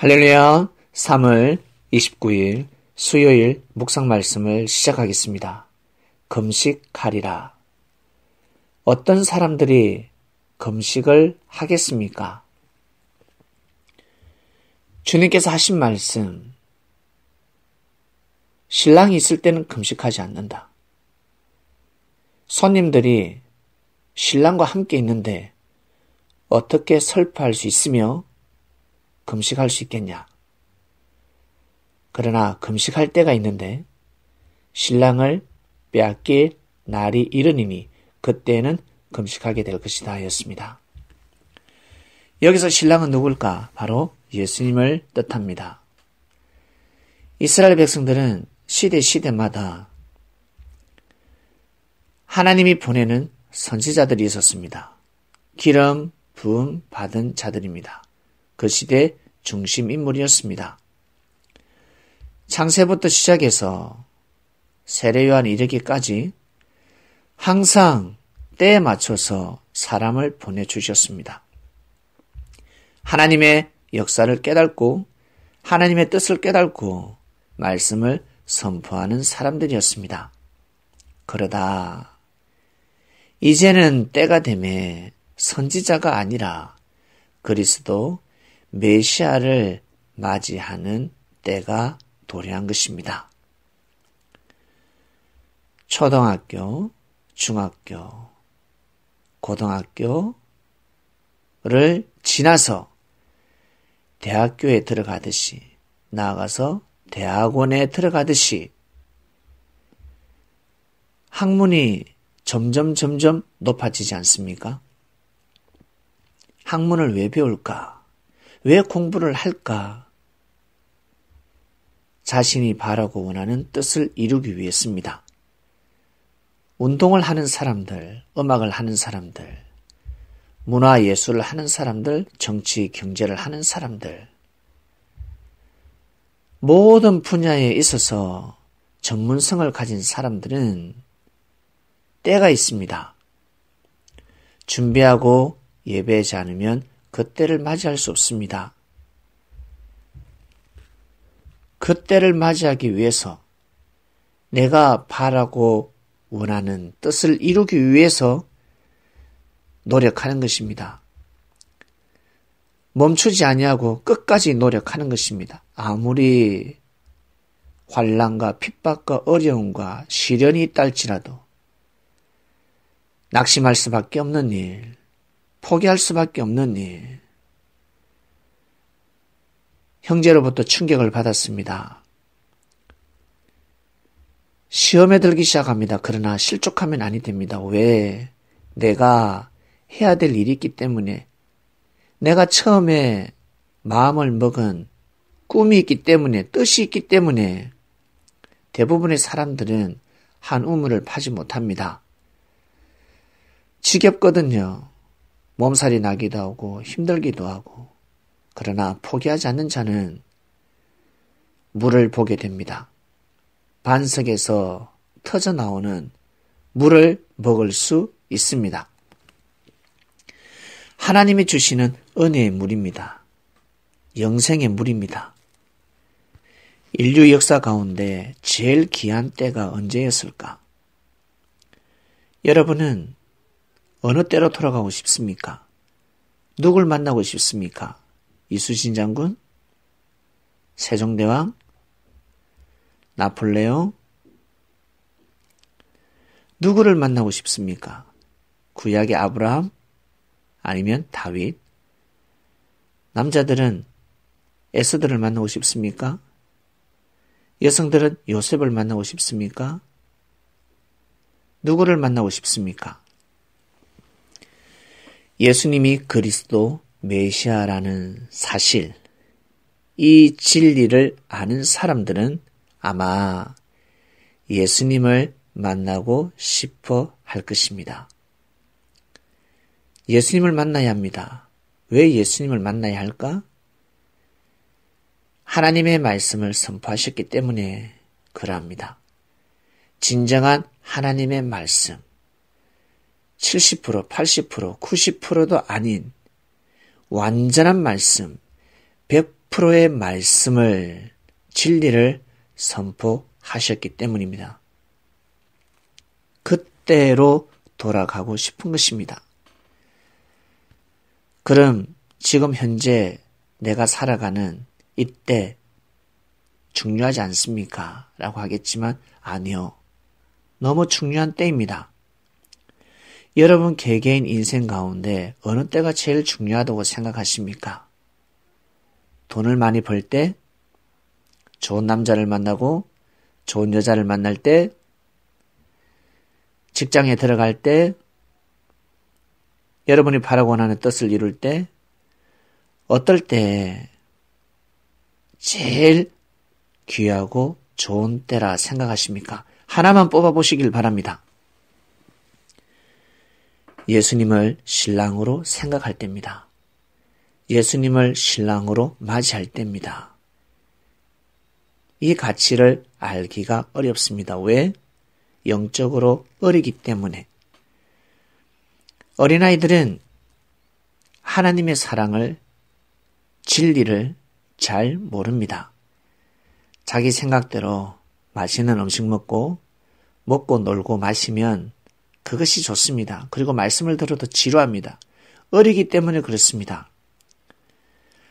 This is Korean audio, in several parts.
할렐루야, 3월 29일 수요일 묵상 말씀을 시작하겠습니다. 금식하리라. 어떤 사람들이 금식을 하겠습니까? 주님께서 하신 말씀, 신랑이 있을 때는 금식하지 않는다. 손님들이 신랑과 함께 있는데 어떻게 설파할 수 있으며 금식할 수 있겠냐? 그러나 금식할 때가 있는데 신랑을 빼앗길 날이 이르니니 그때는 금식하게 될 것이다 하였습니다. 여기서 신랑은 누굴까? 바로 예수님을 뜻합니다. 이스라엘 백성들은 시대마다 하나님이 보내는 선지자들이 있었습니다. 기름 부음 받은 자들입니다. 그 시대 중심 인물이었습니다. 창세부터 시작해서 세례요한에 이르기까지 항상 때에 맞춰서 사람을 보내주셨습니다. 하나님의 역사를 깨닫고 하나님의 뜻을 깨닫고 말씀을 선포하는 사람들이었습니다. 그러다 이제는 때가 되매 선지자가 아니라 그리스도 메시아를 맞이하는 때가 도래한 것입니다. 초등학교, 중학교, 고등학교를 지나서 대학교에 들어가듯이 나아가서 대학원에 들어가듯이 학문이 점점 높아지지 않습니까? 학문을 왜 배울까? 왜 공부를 할까? 자신이 바라고 원하는 뜻을 이루기 위해서입니다. 운동을 하는 사람들, 음악을 하는 사람들, 문화예술을 하는 사람들, 정치, 경제를 하는 사람들, 모든 분야에 있어서 전문성을 가진 사람들은 때가 있습니다. 준비하고 예배하지 않으면 그때를 맞이할 수 없습니다. 그때를 맞이하기 위해서 내가 바라고 원하는 뜻을 이루기 위해서 노력하는 것입니다. 멈추지 아니하고 끝까지 노력하는 것입니다. 아무리 환난과 핍박과 어려움과 시련이 있다 할지라도 낙심할 수밖에 없는 일, 포기할 수밖에 없는 일. 형제로부터 충격을 받았습니다. 시험에 들기 시작합니다. 그러나 실족하면 아니 됩니다. 왜? 내가 해야 될 일이 있기 때문에, 내가 처음에 마음을 먹은 꿈이 있기 때문에, 뜻이 있기 때문에 대부분의 사람들은 한 우물을 파지 못합니다. 지겹거든요. 몸살이 나기도 하고 힘들기도 하고. 그러나 포기하지 않는 자는 물을 보게 됩니다. 반석에서 터져나오는 물을 먹을 수 있습니다. 하나님이 주시는 은혜의 물입니다. 영생의 물입니다. 인류 역사 가운데 제일 귀한 때가 언제였을까? 여러분은 어느 때로 돌아가고 싶습니까? 누굴 만나고 싶습니까? 이순신 장군? 세종대왕? 나폴레옹? 누구를 만나고 싶습니까? 구약의 아브라함? 아니면 다윗? 남자들은 에스더를 만나고 싶습니까? 여성들은 요셉을 만나고 싶습니까? 누구를 만나고 싶습니까? 예수님이 그리스도 메시아라는 사실, 이 진리를 아는 사람들은 아마 예수님을 만나고 싶어 할 것입니다. 예수님을 만나야 합니다. 왜 예수님을 만나야 할까? 하나님의 말씀을 선포하셨기 때문에 그러합니다. 진정한 하나님의 말씀, 70%, 80%, 90%도 아닌 완전한 말씀, 100%의 말씀을, 진리를 선포하셨기 때문입니다. 그때로 돌아가고 싶은 것입니다. 그럼 지금 현재 내가 살아가는 이때 중요하지 않습니까? 라고 하겠지만 아니요. 너무 중요한 때입니다. 여러분 개개인 인생 가운데 어느 때가 제일 중요하다고 생각하십니까? 돈을 많이 벌 때, 좋은 남자를 만나고 좋은 여자를 만날 때, 직장에 들어갈 때, 여러분이 바라고 원하는 뜻을 이룰 때, 어떨 때 제일 귀하고 좋은 때라 생각하십니까? 하나만 뽑아보시길 바랍니다. 예수님을 신랑으로 생각할 때입니다. 예수님을 신랑으로 맞이할 때입니다. 이 가치를 알기가 어렵습니다. 왜? 영적으로 어리기 때문에. 어린아이들은 하나님의 사랑을, 진리를 잘 모릅니다. 자기 생각대로 맛있는 음식 먹고 놀고 마시면 그것이 좋습니다. 그리고 말씀을 들어도 지루합니다. 어리기 때문에 그렇습니다.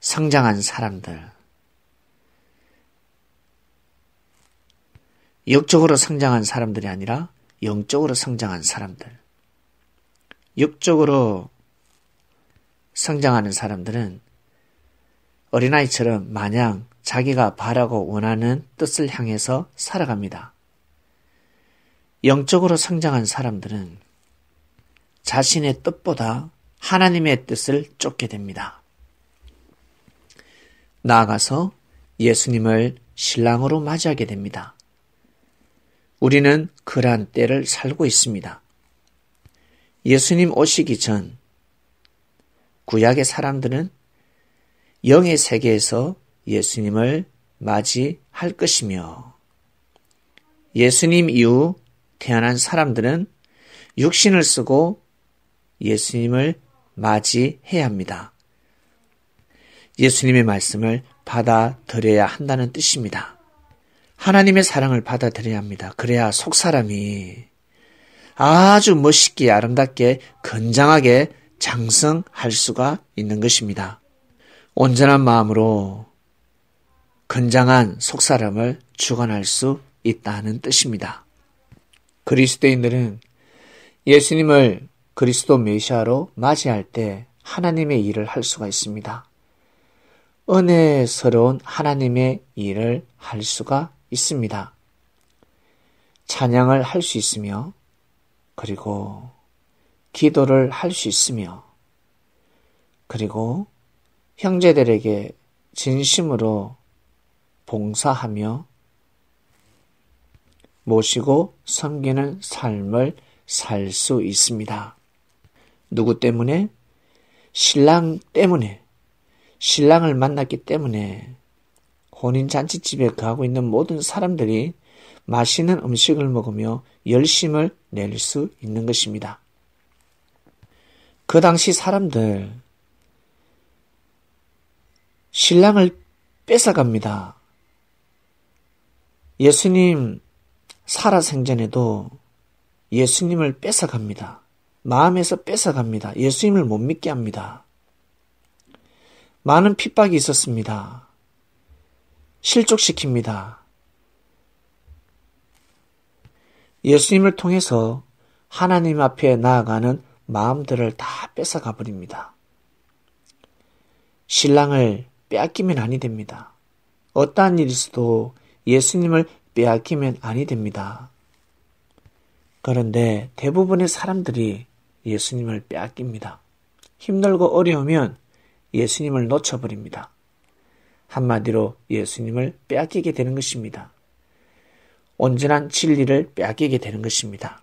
성장한 사람들, 육적으로 성장한 사람들이 아니라 영적으로 성장한 사람들, 육적으로 성장하는 사람들은 어린아이처럼 마냥 자기가 바라고 원하는 뜻을 향해서 살아갑니다. 영적으로 성장한 사람들은 자신의 뜻보다 하나님의 뜻을 쫓게 됩니다. 나아가서 예수님을 신랑으로 맞이하게 됩니다. 우리는 그러한 때를 살고 있습니다. 예수님 오시기 전 구약의 사람들은 영의 세계에서 예수님을 맞이할 것이며, 예수님 이후 태어난 사람들은 육신을 쓰고 예수님을 맞이해야 합니다. 예수님의 말씀을 받아들여야 한다는 뜻입니다. 하나님의 사랑을 받아들여야 합니다. 그래야 속사람이 아주 멋있게 아름답게 건장하게 장성할 수가 있는 것입니다. 온전한 마음으로 건장한 속사람을 주관할 수 있다는 뜻입니다. 그리스도인들은 예수님을 그리스도 메시아로 맞이할 때 하나님의 일을 할 수가 있습니다. 은혜스러운 하나님의 일을 할 수가 있습니다. 찬양을 할 수 있으며, 그리고 기도를 할 수 있으며, 그리고 형제들에게 진심으로 봉사하며 모시고 섬기는 삶을 살 수 있습니다. 누구 때문에? 신랑 때문에. 신랑을 만났기 때문에 혼인잔치집에 가고 있는 모든 사람들이 맛있는 음식을 먹으며 열심을 낼 수 있는 것입니다. 그 당시 사람들, 신랑을 뺏어갑니다. 예수님 살아생전에도 예수님을 뺏어갑니다. 마음에서 뺏어갑니다. 예수님을 못 믿게 합니다. 많은 핍박이 있었습니다. 실족시킵니다. 예수님을 통해서 하나님 앞에 나아가는 마음들을 다 뺏어가 버립니다. 신랑을 빼앗기면 아니 됩니다. 어떠한 일이 있어도 예수님을 빼앗기면 아니 됩니다. 그런데 대부분의 사람들이 예수님을 빼앗깁니다. 힘들고 어려우면 예수님을 놓쳐버립니다. 한마디로 예수님을 빼앗기게 되는 것입니다. 온전한 진리를 빼앗기게 되는 것입니다.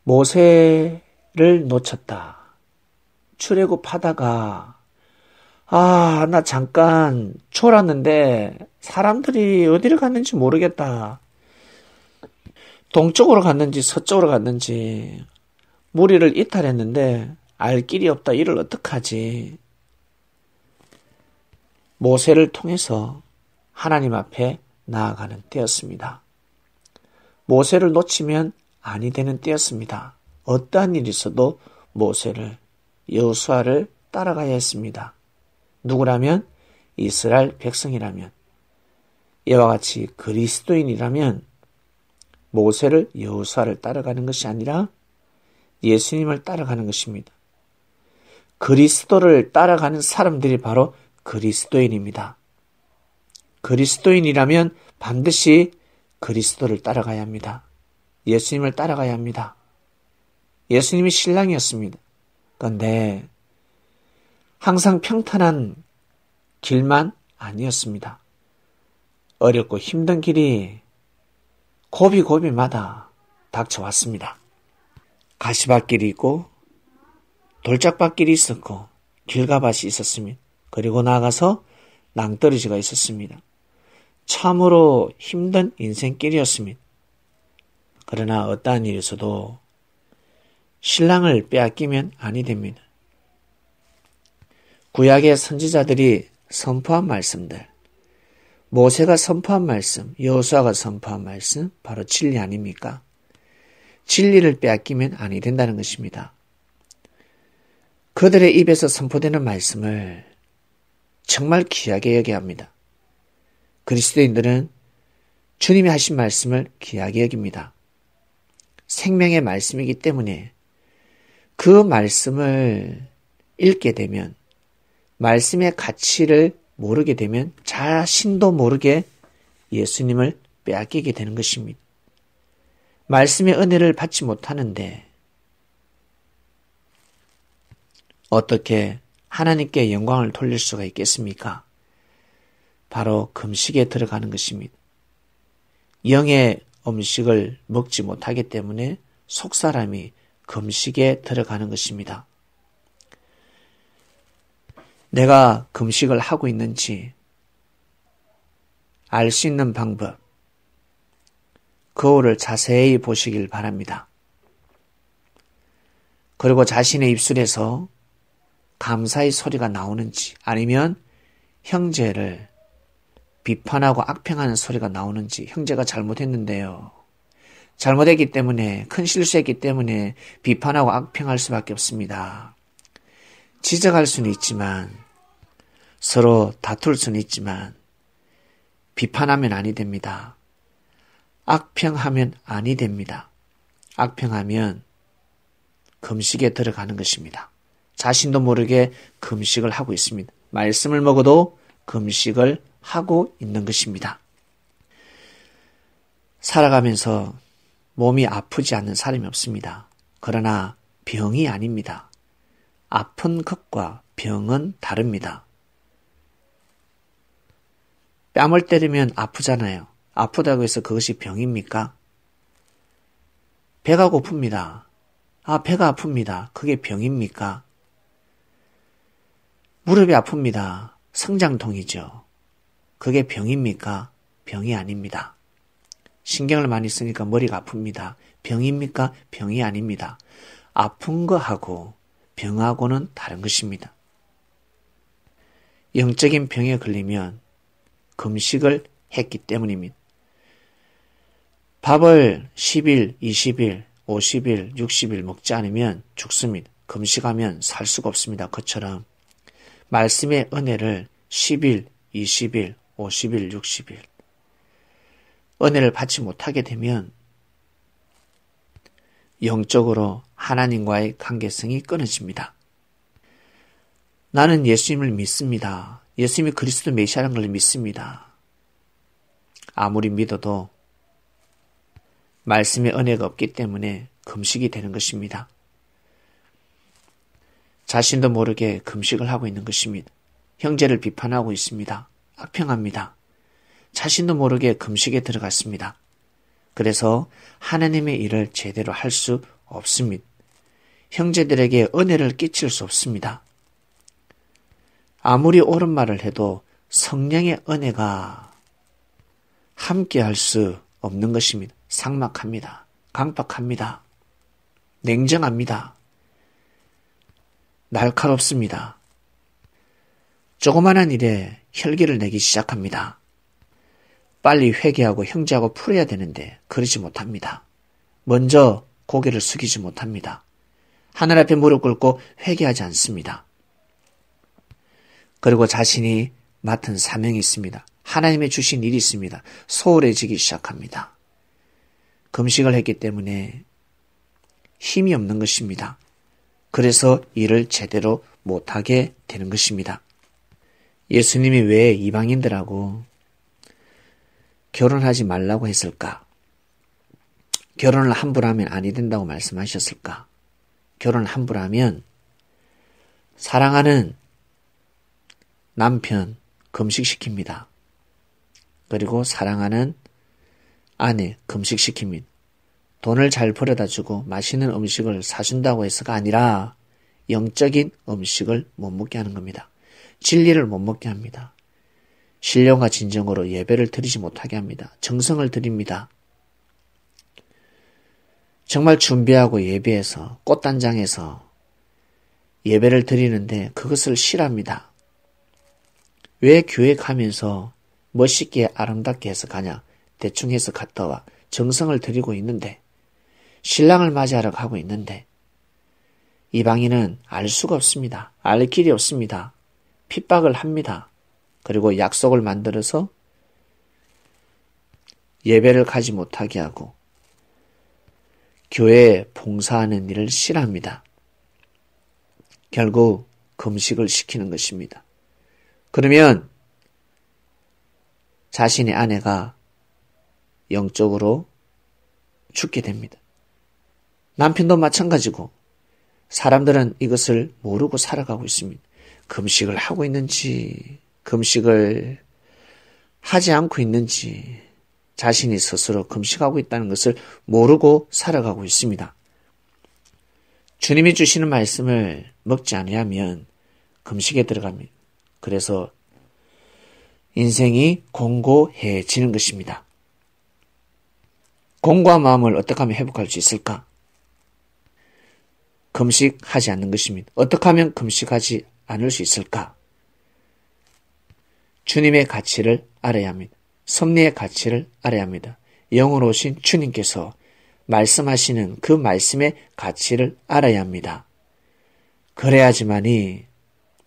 모세를 놓쳤다. 출애굽하다가 나 잠깐 졸았는데 사람들이 어디를 갔는지 모르겠다. 동쪽으로 갔는지 서쪽으로 갔는지 무리를 이탈했는데 알 길이 없다. 이를 어떡하지? 모세를 통해서 하나님 앞에 나아가는 때였습니다. 모세를 놓치면 아니 되는 때였습니다. 어떠한 일이 있어도 모세를, 여호수아를 따라가야 했습니다. 누구라면? 이스라엘 백성이라면, 이와 같이 그리스도인이라면 모세를, 여호수아를 따라가는 것이 아니라 예수님을 따라가는 것입니다. 그리스도를 따라가는 사람들이 바로 그리스도인입니다. 그리스도인이라면 반드시 그리스도를 따라가야 합니다. 예수님을 따라가야 합니다. 예수님이 신랑이었습니다. 그런데 항상 평탄한 길만 아니었습니다. 어렵고 힘든 길이 고비고비마다 닥쳐왔습니다. 가시밭길이 있고 돌짝밭길이 있었고 길가밭이 있었습니다. 그리고 나아가서 낭떠러지가 있었습니다. 참으로 힘든 인생길이었습니다. 그러나 어떠한 일에서도 신랑을 빼앗기면 아니 됩니다. 구약의 선지자들이 선포한 말씀들, 모세가 선포한 말씀, 여호수아가 선포한 말씀, 바로 진리 아닙니까? 진리를 빼앗기면 아니 된다는 것입니다. 그들의 입에서 선포되는 말씀을 정말 귀하게 여겨야 합니다. 그리스도인들은 주님이 하신 말씀을 귀하게 여깁니다. 생명의 말씀이기 때문에 그 말씀을 읽게 되면, 말씀의 가치를 모르게 되면 자신도 모르게 예수님을 빼앗기게 되는 것입니다. 말씀의 은혜를 받지 못하는데 어떻게 하나님께 영광을 돌릴 수가 있겠습니까? 바로 금식에 들어가는 것입니다. 영의 음식을 먹지 못하기 때문에 속사람이 금식에 들어가는 것입니다. 내가 금식을 하고 있는지 알 수 있는 방법, 거울을 자세히 보시길 바랍니다. 그리고 자신의 입술에서 감사의 소리가 나오는지, 아니면 형제를 비판하고 악평하는 소리가 나오는지, 형제가 잘못했는데요, 잘못했기 때문에, 큰 실수했기 때문에 비판하고 악평할 수밖에 없습니다. 지적할 수는 있지만, 서로 다툴 수는 있지만 비판하면 아니 됩니다. 악평하면 아니 됩니다. 악평하면 금식에 들어가는 것입니다. 자신도 모르게 금식을 하고 있습니다. 말씀을 먹어도 금식을 하고 있는 것입니다. 살아가면서 몸이 아프지 않는 사람이 없습니다. 그러나 병이 아닙니다. 아픈 것과 병은 다릅니다. 뺨을 때리면 아프잖아요. 아프다고 해서 그것이 병입니까? 배가 고픕니다. 배가 아픕니다. 그게 병입니까? 무릎이 아픕니다. 성장통이죠. 그게 병입니까? 병이 아닙니다. 신경을 많이 쓰니까 머리가 아픕니다. 병입니까? 병이 아닙니다. 아픈 거하고 병하고는 다른 것입니다. 영적인 병에 걸리면 금식을 했기 때문입니다. 밥을 10일, 20일, 50일, 60일 먹지 않으면 죽습니다. 금식하면 살 수가 없습니다. 그처럼 말씀의 은혜를 10일, 20일, 50일, 60일 은혜를 받지 못하게 되면 영적으로 하나님과의 관계성이 끊어집니다. 나는 예수님을 믿습니다. 예수님이 그리스도 메시아라는 걸 믿습니다. 아무리 믿어도 말씀의 은혜가 없기 때문에 금식이 되는 것입니다. 자신도 모르게 금식을 하고 있는 것입니다. 형제를 비판하고 있습니다. 악평합니다. 자신도 모르게 금식에 들어갔습니다. 그래서 하나님의 일을 제대로 할 수 없습니다. 형제들에게 은혜를 끼칠 수 없습니다. 아무리 옳은 말을 해도 성령의 은혜가 함께 할 수 없는 것입니다. 삭막합니다. 강박합니다. 냉정합니다. 날카롭습니다. 조그마한 일에 혈기를 내기 시작합니다. 빨리 회개하고 형제하고 풀어야 되는데 그러지 못합니다. 먼저 고개를 숙이지 못합니다. 하늘 앞에 무릎 꿇고 회개하지 않습니다. 그리고 자신이 맡은 사명이 있습니다. 하나님의 주신 일이 있습니다. 소홀해지기 시작합니다. 금식을 했기 때문에 힘이 없는 것입니다. 그래서 일을 제대로 못하게 되는 것입니다. 예수님이 왜 이방인들하고 결혼하지 말라고 했을까? 결혼을 함부로 하면 아니 된다고 말씀하셨을까? 결혼을 함부로 하면 사랑하는 남편 금식시킵니다. 그리고 사랑하는 아내 금식시킵니다. 돈을 잘 벌어다 주고 맛있는 음식을 사준다고 해서가 아니라 영적인 음식을 못 먹게 하는 겁니다. 진리를 못 먹게 합니다. 신령과 진정으로 예배를 드리지 못하게 합니다. 정성을 드립니다. 정말 준비하고 예배해서 꽃단장에서 예배를 드리는데 그것을 싫어합니다. 왜 교회 가면서 멋있게 아름답게 해서 가냐? 대충 해서 갔다 와. 정성을 들이고 있는데 신랑을 맞이하러 가고 있는데 이방인은 알 수가 없습니다. 알 길이 없습니다. 핍박을 합니다. 그리고 약속을 만들어서 예배를 가지 못하게 하고 교회에 봉사하는 일을 싫어합니다. 결국 금식을 시키는 것입니다. 그러면 자신의 아내가 영적으로 죽게 됩니다. 남편도 마찬가지고 사람들은 이것을 모르고 살아가고 있습니다. 금식을 하고 있는지 금식을 하지 않고 있는지 자신이 스스로 금식하고 있다는 것을 모르고 살아가고 있습니다. 주님이 주시는 말씀을 먹지 않으면 금식에 들어갑니다. 그래서 인생이 공고해지는 것입니다. 공고한 마음을 어떻게 하면 회복할 수 있을까? 금식하지 않는 것입니다. 어떻게 하면 금식하지 않을 수 있을까? 주님의 가치를 알아야 합니다. 섭리의 가치를 알아야 합니다. 영으로 오신 주님께서 말씀하시는 그 말씀의 가치를 알아야 합니다. 그래야지만이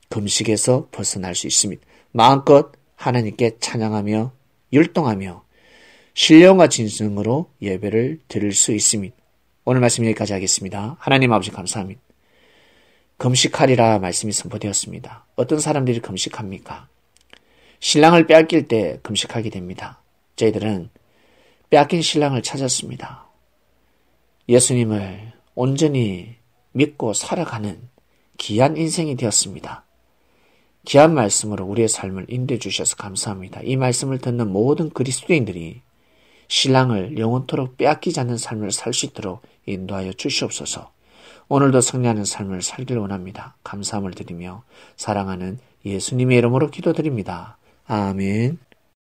금식에서 벗어날 수 있습니다. 마음껏 하나님께 찬양하며 율동하며 신령과 진정으로 예배를 드릴 수 있습니다. 오늘 말씀 여기까지 하겠습니다. 하나님 아버지 감사합니다. 금식하리라 말씀이 선포되었습니다. 어떤 사람들이 금식합니까? 신랑을 빼앗길 때 금식하게 됩니다. 저희들은 빼앗긴 신랑을 찾았습니다. 예수님을 온전히 믿고 살아가는 귀한 인생이 되었습니다. 귀한 말씀으로 우리의 삶을 인도해 주셔서 감사합니다. 이 말씀을 듣는 모든 그리스도인들이 신랑을 영원토록 빼앗기지 않는 삶을 살 수 있도록 인도하여 주시옵소서. 오늘도 승리하는 삶을 살기를 원합니다. 감사함을 드리며 사랑하는 예수님의 이름으로 기도드립니다. 아멘.